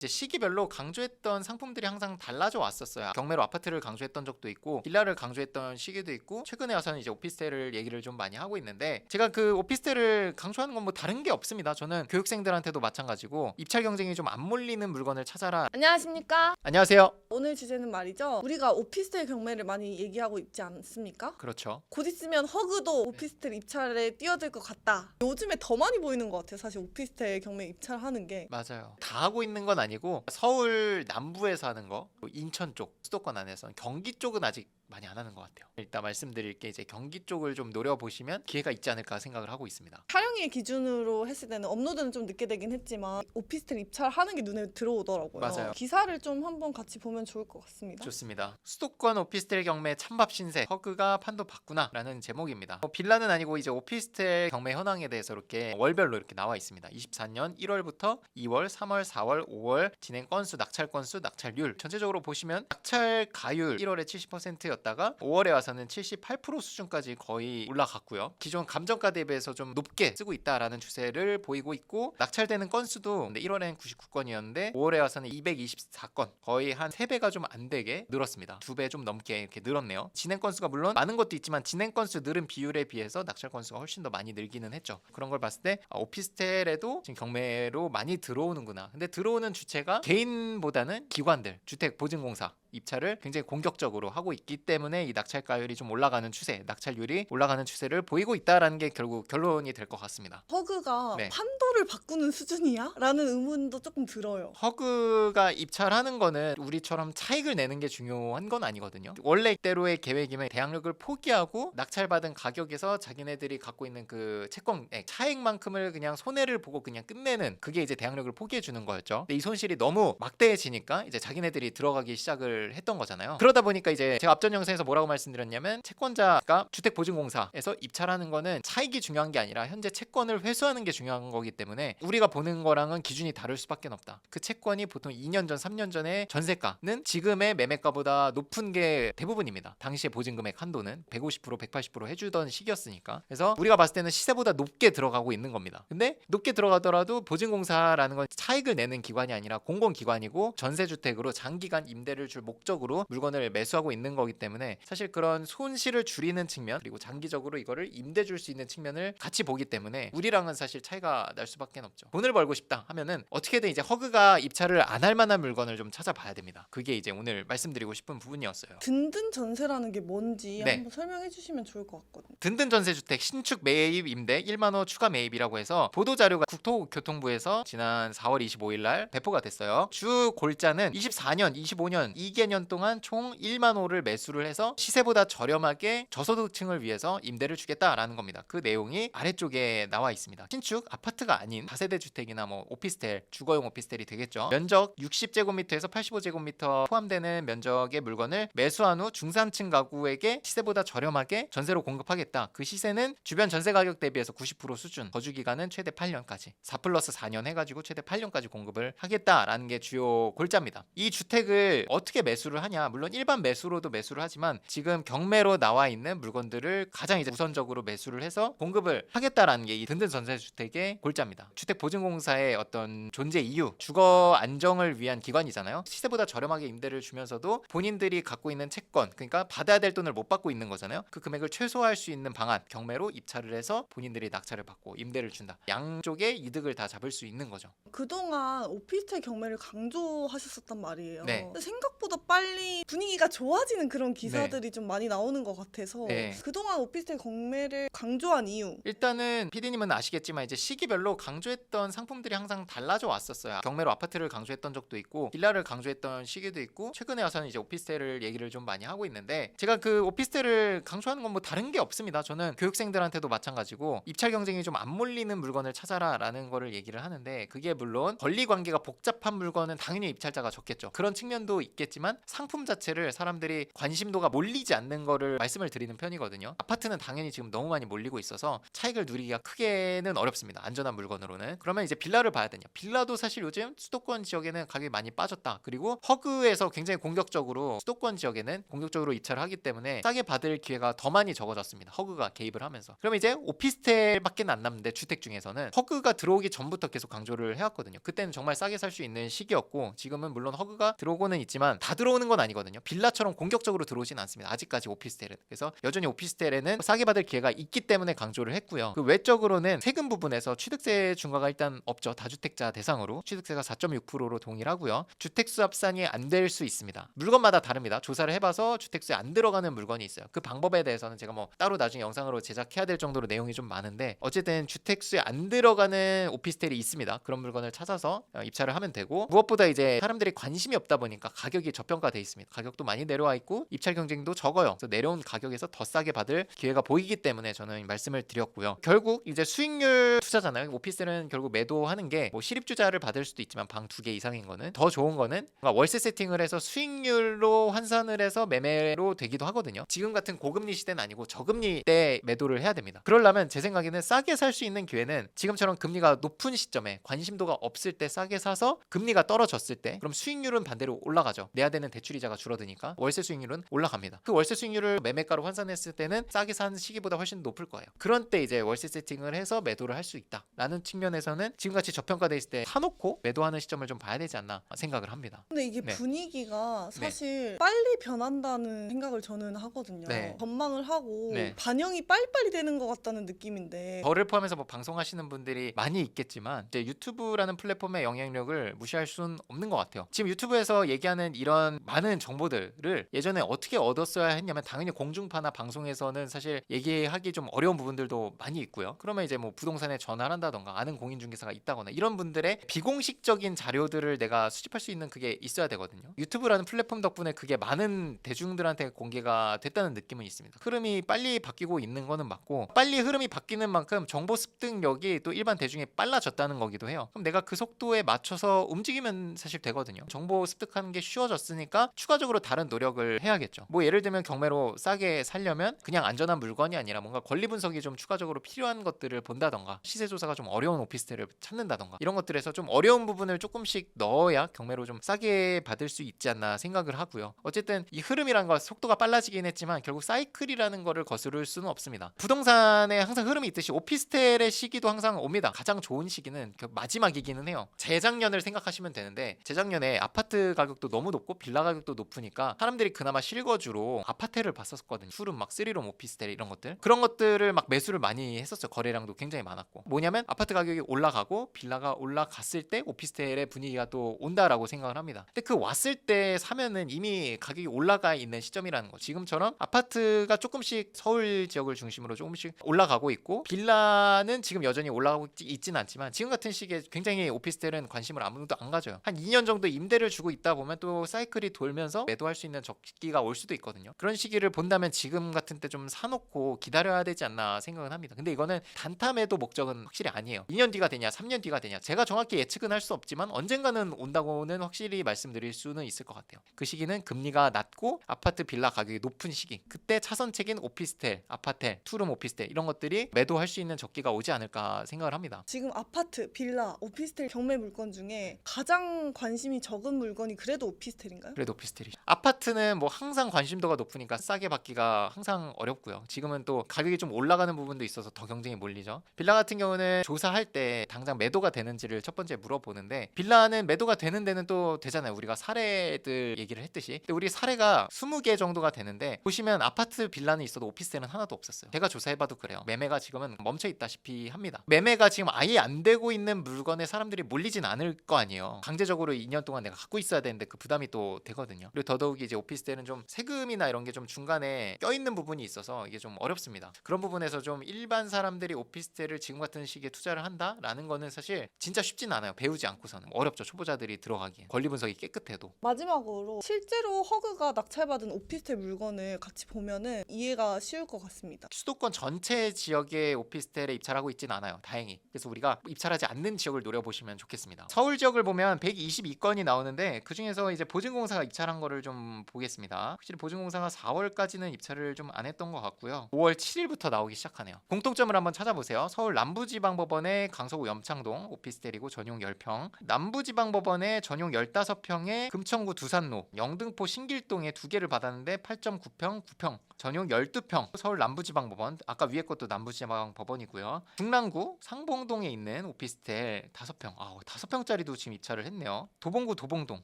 이제 시기별로 강조했던 상품들이 항상 달라져 왔었어요. 경매로 아파트를 강조했던 적도 있고 빌라를 강조했던 시기도 있고 최근에 와서는 이제 오피스텔을 얘기를 좀 많이 하고 있는데 제가 그 오피스텔을 강조하는 건 뭐 다른 게 없습니다. 저는 교육생들한테도 마찬가지고 입찰 경쟁이 좀 안 몰리는 물건을 찾아라. 안녕하십니까? 안녕하세요. 오늘 주제는 말이죠. 우리가 오피스텔 경매를 많이 얘기하고 있지 않습니까? 그렇죠. 곧 있으면 허그도 오피스텔 입찰에 뛰어들 것 같다. 요즘에 더 많이 보이는 것 같아요. 사실 오피스텔 경매 입찰하는 게. 맞아요. 다 하고 있는 건 아니고 서울 남부에서 하는 거, 인천 쪽, 수도권 안에서는 경기 쪽은 아직 많이 안 하는 것 같아요. 일단 말씀드릴 게 이제 경기 쪽을 좀 노려보시면 기회가 있지 않을까 생각을 하고 있습니다. 촬영일 기준으로 했을 때는 업로드는 좀 늦게 되긴 했지만 오피스텔 입찰하는 게 눈에 들어오더라고요. 맞아요. 기사를 좀 한번 같이 보면 좋을 것 같습니다. 좋습니다. 수도권 오피스텔 경매 찬밥 신세 허그가 판도 봤구나 라는 제목입니다. 빌라는 아니고 이제 오피스텔 경매 현황에 대해서 이렇게 월별로 이렇게 나와 있습니다. 24년 1월부터 2월, 3월, 4월, 5월 진행 건수, 낙찰 건수, 낙찰률 전체적으로 보시면 낙찰 가율 1월에 70%였다가 5월에 와서는 78% 수준까지 거의 올라갔고요. 기존 감정가 대비해서 좀 높게 쓰고 있다라는 추세를 보이고 있고 낙찰되는 건수도 1월에는 99건이었는데 5월에 와서는 224건 거의 한 3배가 좀 안 되게 늘었습니다. 2배 좀 넘게 이렇게 늘었네요. 진행 건수가 물론 많은 것도 있지만 진행 건수 늘은 비율에 비해서 낙찰 건수가 훨씬 더 많이 늘기는 했죠. 그런 걸 봤을 때 오피스텔에도 지금 경매로 많이 들어오는구나. 근데 들어오는 주체가 개인보다는 기관들, 주택보증공사 입찰을 굉장히 공격적으로 하고 있기 때문에 이 낙찰가율이 좀 올라가는 추세, 낙찰률이 올라가는 추세를 보이고 있다라는 게 결국 결론이 될 것 같습니다. 허그가 네. 판도를 바꾸는 수준이야? 라는 의문도 조금 들어요. 허그가 입찰하는 거는 우리처럼 차익을 내는 게 중요한 건 아니거든요. 원래대로의 계획이면 대항력을 포기하고 낙찰받은 가격에서 자기네들이 갖고 있는 그 채권액 차익만큼을 그냥 손해를 보고 그냥 끝내는 그게 이제 대항력을 포기해 주는 거였죠. 근데 이 손실이 너무 막대해지니까 이제 자기네들이 들어가기 시작을 했던 거잖아요. 그러다 보니까 이제 제가 앞전 영상에서 뭐라고 말씀드렸냐면 채권자가 주택보증공사에서 입찰하는 거는 차익이 중요한 게 아니라 현재 채권을 회수하는 게 중요한 거기 때문에 우리가 보는 거랑은 기준이 다를 수밖에 없다. 그 채권이 보통 2년 전, 3년 전에 전세가는 지금의 매매가보다 높은 게 대부분입니다. 당시에 보증금액 한도는 150%, 180% 해주던 시기였으니까. 그래서 우리가 봤을 때는 시세보다 높게 들어가고 있는 겁니다. 근데 높게 들어가더라도 보증공사라는 건 차익을 내는 기관이 아니라 공공기관이고 전세주택으로 장기간 임대를 줄 목적으로 물건을 매수하고 있는 거기 때문에 사실 그런 손실을 줄이는 측면 그리고 장기적으로 이거를 임대 줄 수 있는 측면을 같이 보기 때문에 우리랑은 사실 차이가 날 수밖에 없죠. 돈을 벌고 싶다 하면은 어떻게든 이제 허그가 입찰을 안 할 만한 물건을 좀 찾아봐야 됩니다. 그게 이제 오늘 말씀드리고 싶은 부분이었어요. 든든 전세라는 게 뭔지 네. 한번 설명해 주시면 좋을 것 같거든요. 든든 전세주택 신축 매입 임대 1만 호 추가 매입이라고 해서 보도자료가 국토교통부에서 지난 4월 25일 날 배포가 됐어요. 주 골자는 24년, 25년 2개년 동안 총 1만 호를 매수를 해서 시세보다 저렴하게 저소득층을 위해서 임대를 주겠다라는 겁니다. 그 내용이 아래쪽에 나와 있습니다. 신축 아파트가 아닌 다세대 주택이나 뭐 오피스텔, 주거용 오피스텔이 되겠죠. 면적 60제곱미터에서 85제곱미터 포함되는 면적의 물건을 매수한 후 중산층 가구에게 시세보다 저렴하게 전세로 공급하겠다. 그 시세는 주변 전세 가격 대비해서 90% 수준, 거주 기간은 최대 8년까지 4+4년 해가지고 최대 8년까지 공급을 하겠다라는 게 주요 골자입니다. 이 주택을 어떻게 매수를 하냐? 물론 일반 매수로도 매수를 하지만 지금 경매로 나와 있는 물건들을 가장 이제 우선적으로 매수를 해서 공급을 하겠다라는 게 이 든든 전세주택의 골자입니다. 주택보증공사의 어떤 존재 이유, 주거 안정을 위한 기관이잖아요. 시세보다 저렴하게 임대를 주면서도 본인들이 갖고 있는 채권, 그러니까 받아야 될 돈을 못 받고 있는 거잖아요. 그 금액을 최소화할 수 있는 방안, 경매로 입찰을 해서 본인들이 낙찰을 받고 임대를 준다. 양쪽의 이득을 다 잡을 수 있는 거죠. 그동안 오피스텔 경매를 강조하셨었단 말이에요. 네. 근데 생각보다 빨리 분위기가 좋아지는 그런 기사들이 좀 많이 나오는 것 같아서 네. 그동안 오피스텔 경매를 강조한 이유. 일단은 PD님은 아시겠지만 이제 시기별로 강조했던 상품들이 항상 달라져 왔었어요. 경매로 아파트를 강조했던 적도 있고 빌라를 강조했던 시기도 있고 최근에 와서는 이제 오피스텔을 얘기를 좀 많이 하고 있는데 제가 그 오피스텔을 강조하는 건 뭐 다른 게 없습니다. 저는 교육생들한테도 마찬가지고 입찰 경쟁이 좀 안 몰리는 물건을 찾아라 라는 거를 얘기를 하는데 그게 물론 권리 관계가 복잡한 물건은 당연히 입찰자가 적겠죠. 그런 측면도 있겠지만 상품 자체를 사람들이 관심 관심도가 몰리지 않는 거를 말씀을 드리는 편이거든요. 아파트는 당연히 지금 너무 많이 몰리고 있어서 차익을 누리기가 크게는 어렵습니다. 안전한 물건으로는. 그러면 이제 빌라를 봐야 되냐. 빌라도 사실 요즘 수도권 지역에는 가격이 많이 빠졌다. 그리고 허그에서 굉장히 공격적으로 수도권 지역에는 공격적으로 입찰을 하기 때문에 싸게 받을 기회가 더 많이 적어졌습니다. 허그가 개입을 하면서. 그러면 이제 오피스텔밖에 안 남는데 주택 중에서는 허그가 들어오기 전부터 계속 강조를 해왔거든요. 그때는 정말 싸게 살 수 있는 시기였고 지금은 물론 허그가 들어오고는 있지만 다 들어오는 건 아니거든요. 빌라처럼 공격적으로 들어오진 않습니다. 아직까지 오피스텔은. 그래서 여전히 오피스텔에는 싸게 받을 기회가 있기 때문에 강조를 했고요. 그 외적으로는 세금 부분에서 취득세 중과가 일단 없죠. 다주택자 대상으로 취득세가 4.6%로 동일하고요. 주택수 합산이 안 될 수 있습니다. 물건마다 다릅니다. 조사를 해봐서 주택수에 안 들어가는 물건이 있어요. 그 방법에 대해서는 제가 뭐 따로 나중에 영상으로 제작해야 될 정도로 내용이 좀 많은데 어쨌든 주택수에 안 들어가는 오피스텔이 있습니다. 그런 물건을 찾아서 입찰을 하면 되고 무엇보다 이제 사람들이 관심이 없다 보니까 가격이 저평가돼 있습니다. 가격도 많이 내려와 있고 입찰 경쟁도 적어요. 그래서 내려온 가격에서 더 싸게 받을 기회가 보이기 때문에 저는 말씀을 드렸고요. 결국 이제 수익률 투자잖아요. 오피스텔은 결국 매도하는 게 뭐 실입주자를 받을 수도 있지만 방 2개 이상인 거는 더 좋은 거는 월세 세팅을 해서 수익률로 환산을 해서 매매로 되기도 하거든요. 지금 같은 고금리 시대는 아니고 저금리 때 매도를 해야 됩니다. 그러려면 제 생각에는 싸게 살 수 있는 기회는 지금처럼 금리가 높은 시점에 관심도가 없을 때 싸게 사서 금리가 떨어졌을 때 그럼 수익률은 반대로 올라가죠. 내야 되는 대출이자가 줄어드니까 월세 수익률은 올라갑니다. 그 월세 수익률을 매매가로 환산했을 때는 싸게 산 시기보다 훨씬 높을 거예요. 그런 때 이제 월세 세팅을 해서 매도를 할 수 있다라는 측면에서는 지금같이 저평가돼 있을 때 사놓고 매도하는 시점을 좀 봐야 되지 않나 생각을 합니다. 근데 이게 네. 분위기가 사실 빨리 변한다는 생각을 저는 하거든요. 네. 전망을 하고 네. 반영이 빨리빨리 되는 것 같다는 느낌인데 저를 포함해서 뭐 방송하시는 분들이 많이 있겠지만 이제 유튜브라는 플랫폼의 영향력을 무시할 수는 없는 것 같아요. 지금 유튜브에서 얘기하는 이런 많은 정보들을 예전에 어떻게 얻었어야 했냐면 당연히 공중파나 방송에서는 사실 얘기하기 좀 어려운 부분들도 많이 있고요. 그러면 이제 뭐 부동산에 전화를 한다던가 아는 공인중개사가 있다거나 이런 분들의 비공식적인 자료들을 내가 수집할 수 있는 그게 있어야 되거든요. 유튜브라는 플랫폼 덕분에 그게 많은 대중들한테 공개가 됐다는 느낌은 있습니다. 흐름이 빨리 바뀌고 있는 거는 맞고 빨리 흐름이 바뀌는 만큼 정보 습득력이 또 일반 대중에 빨라졌다는 거기도 해요. 그럼 내가 그 속도에 맞춰서 움직이면 사실 되거든요. 정보 습득하는 게 쉬워졌으니까 추가적으로 다른 노력을 해야겠죠. 뭐 예를 들면 경매로 싸게 살려면 그냥 안전한 물건이 아니라 뭔가 권리 분석이 좀 추가적으로 필요한 것들을 본다던가 시세 조사가 좀 어려운 오피스텔을 찾는다던가 이런 것들에서 좀 어려운 부분을 조금씩 넣어야 경매로 좀 싸게 받을 수 있지 않나 생각을 하고요. 어쨌든 이 흐름이란 거 속도가 빨라지긴 했지만 결국 사이클이라는 거를 거스를 수는 없습니다. 부동산에 항상 흐름이 있듯이 오피스텔의 시기도 항상 옵니다. 가장 좋은 시기는 마지막이기는 해요. 재작년을 생각하시면 되는데 재작년에 아파트 가격도 너무 높고 빌라 가격도 높으니까 사람들이 그나마 실거주로 아파트를 봤었거든요. 투룸 막 3룸 오피스텔 이런 것들 그런 것들을 막 매수를 많이 했었죠. 거래량도 굉장히 많았고 뭐냐면 아파트 가격이 올라가고 빌라가 올라갔을 때 오피스텔의 분위기가 또 온다라고 생각을 합니다. 근데 그 왔을 때 사면은 이미 가격이 올라가 있는 시점이라는 거. 지금처럼 아파트가 조금씩 서울 지역을 중심으로 조금씩 올라가고 있고 빌라는 지금 여전히 올라가고 있지는 않지만 지금 같은 시기에 굉장히 오피스텔은 관심을 아무도 안 가져요. 한 2년 정도 임대를 주고 있다 보면 또 사이클이 돌면서 매도할 수 있는 적기가 올 수도 있거든요. 그런 시기를 본다면 지금 같은 때 좀 사놓고 기다려야 되지 않나 생각은 합니다. 근데 이거는 단타 매도 목적은 확실히 아니에요. 2년 뒤가 되냐 3년 뒤가 되냐 제가 정확히 예측은 할 수 없지만 언젠가는 온다고는 확실히 말씀드릴 수는 있을 것 같아요. 그 시기는 금리가 낮고 아파트 빌라 가격이 높은 시기 그때 차선책인 오피스텔, 아파텔, 투룸 오피스텔 이런 것들이 매도할 수 있는 적기가 오지 않을까 생각을 합니다. 지금 아파트, 빌라, 오피스텔 경매 물건 중에 가장 관심이 적은 물건이 그래도 오피스텔인가요? 그래도 오피스텔이죠. 아파트는 뭐 항상 관심도가 높으니까 싸게 받기가 항상 어렵고요. 지금은 또 가격이 좀 올라가는 부분도 있어서 더 경쟁이 몰리죠. 빌라 같은 경우는 조사할 때 당장 매도가 되는지를 첫 번째 물어보는데 빌라는 매도가 되는 데는 또 되잖아요. 우리가 사례들 얘기를 했듯이. 근데 우리 사례가 20개 정도가 되는데 보시면 아파트 빌라는 있어도 오피스텔은 하나도 없었어요. 제가 조사해봐도 그래요. 매매가 지금은 멈춰 있다시피 합니다. 매매가 지금 아예 안 되고 있는 물건에 사람들이 몰리진 않을 거 아니에요. 강제적으로 2년 동안 내가 갖고 있어야 되는데 그 부담이 또 되거든요. 그리고 더더욱이 이제 오피스텔은 좀 세금이나 이런 게 좀 중간에 껴있는 부분이 있어서 이게 좀 어렵습니다. 그런 부분에서 좀 일반 사람들이 오피스텔을 지금 같은 시기에 투자를 한다라는 거는 사실 진짜 쉽진 않아요. 배우지 않고서는 어렵죠. 초보자들이 들어가기엔 권리 분석이 깨끗해도. 마지막으로 실제로 허그가 낙찰받은 오피스텔 물건을 같이 보면은 이해가 쉬울 것 같습니다. 수도권 전체 지역의 오피스텔에 입찰하고 있진 않아요. 다행히. 그래서 우리가 입찰하지 않는 지역을 노려보시면 좋겠습니다. 서울 지역을 보면 122건이 나오는데 그중에서 이제 보증공사가 입찰한 거를 좀 보겠습니다. 있습니다. 확실히 보증공사가 4월까지는 입찰을 좀 안 했던 것 같고요. 5월 7일부터 나오기 시작하네요. 공통점을 한번 찾아보세요. 서울 남부지방법원의 강서구 염창동 오피스텔이고 전용 10평, 남부지방법원의 전용 15평에 금천구 두산로, 영등포 신길동에 2개를 받았는데 8.9평, 9평, 전용 12평. 서울 남부지방법원, 아까 위에 것도 남부지방법원이고요. 중랑구 상봉동에 있는 오피스텔 5평. 5평짜리도 지금 입찰을 했네요. 도봉구 도봉동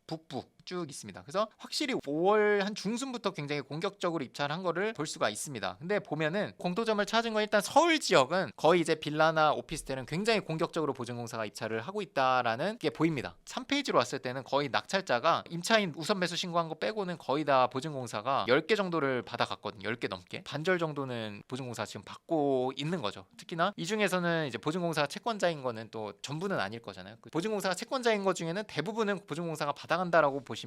북부 쭉 있습니다. 그래서 확실히 5월 한 중순부터 굉장히 공격적으로 입찰한 거를 볼 수가 있습니다. 근데 보면은 공통점을 찾은 건 일단 서울 지역은 거의 이제 빌라나 오피스텔은 굉장히 공격적으로 보증공사가 입찰을 하고 있다라는 게 보입니다. 3페이지로 왔을 때는 거의 낙찰자가 임차인 우선 매수 신고한 거 빼고는 거의 다 보증공사가 10개 정도를 받아갔거든요. 10개 넘게. 반절 정도는 보증공사가 지금 받고 있는 거죠. 특히나 이 중에서는 이제 보증공사가 채권자인 거는 또 전부는 아닐 거잖아요. 보증공사가 채권자인 것 중에는 대부분은 보증공사가 받아간다라고 보시면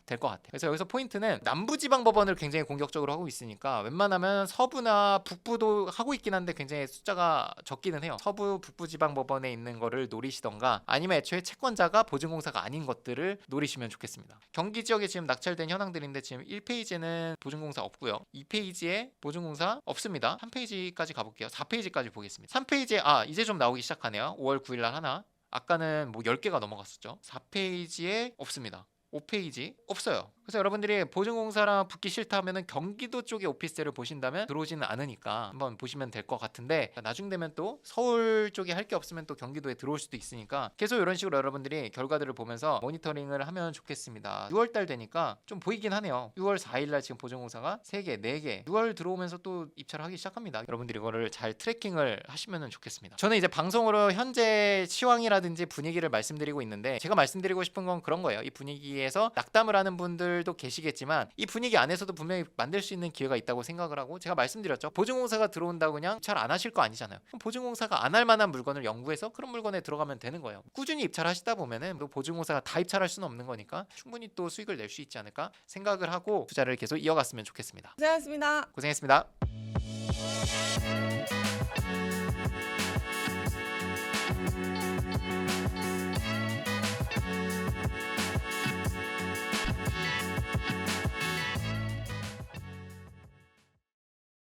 될 것 같아요. 그래서 여기서 포인트는 남부지방법원을 굉장히 공격적으로 하고 있으니까 웬만하면 서부나 북부도 하고 있긴 한데 굉장히 숫자가 적기는 해요. 서부 북부지방법원에 있는 거를 노리시던가 아니면 애초에 채권자가 보증공사가 아닌 것들을 노리시면 좋겠습니다. 경기 지역에 지금 낙찰된 현황들인데 지금 1페이지는 보증공사 없고요. 2페이지에 보증공사 없습니다. 3페이지까지 가볼게요. 4페이지까지 보겠습니다. 3페이지에 이제 좀 나오기 시작하네요. 5월 9일 날 하나. 아까는 뭐 10개가 넘어갔었죠. 4페이지에 없습니다. 5페이지 없어요. 그래서 여러분들이 보증공사랑 붙기 싫다 하면은 경기도 쪽에 오피스텔을 보신다면 들어오지는 않으니까 한번 보시면 될 것 같은데, 나중 되면 또 서울 쪽에 할 게 없으면 또 경기도에 들어올 수도 있으니까 계속 이런 식으로 여러분들이 결과들을 보면서 모니터링을 하면 좋겠습니다. 6월달 되니까 좀 보이긴 하네요. 6월 4일날 지금 보증공사가 3개, 4개 6월 들어오면서 또 입찰을 하기 시작합니다. 여러분들이 이거를 잘 트래킹을 하시면 좋겠습니다. 저는 이제 방송으로 현재 시황이라든지 분위기를 말씀드리고 있는데, 제가 말씀드리고 싶은 건 그런 거예요. 이 분위기에서 낙담을 하는 분들도 계시겠지만 이 분위기 안에서도 분명히 만들 수 있는 기회가 있다고 생각을 하고, 제가 말씀드렸죠. 보증공사가 들어온다고 그냥 잘 안 하실 거 아니잖아요. 그럼 보증공사가 안 할 만한 물건을 연구해서 그런 물건에 들어가면 되는 거예요. 꾸준히 입찰하시다 보면은 또 보증공사가 다 입찰할 수는 없는 거니까 충분히 또 수익을 낼 수 있지 않을까 생각을 하고 투자를 계속 이어갔으면 좋겠습니다. 고생하셨습니다. 고생했습니다.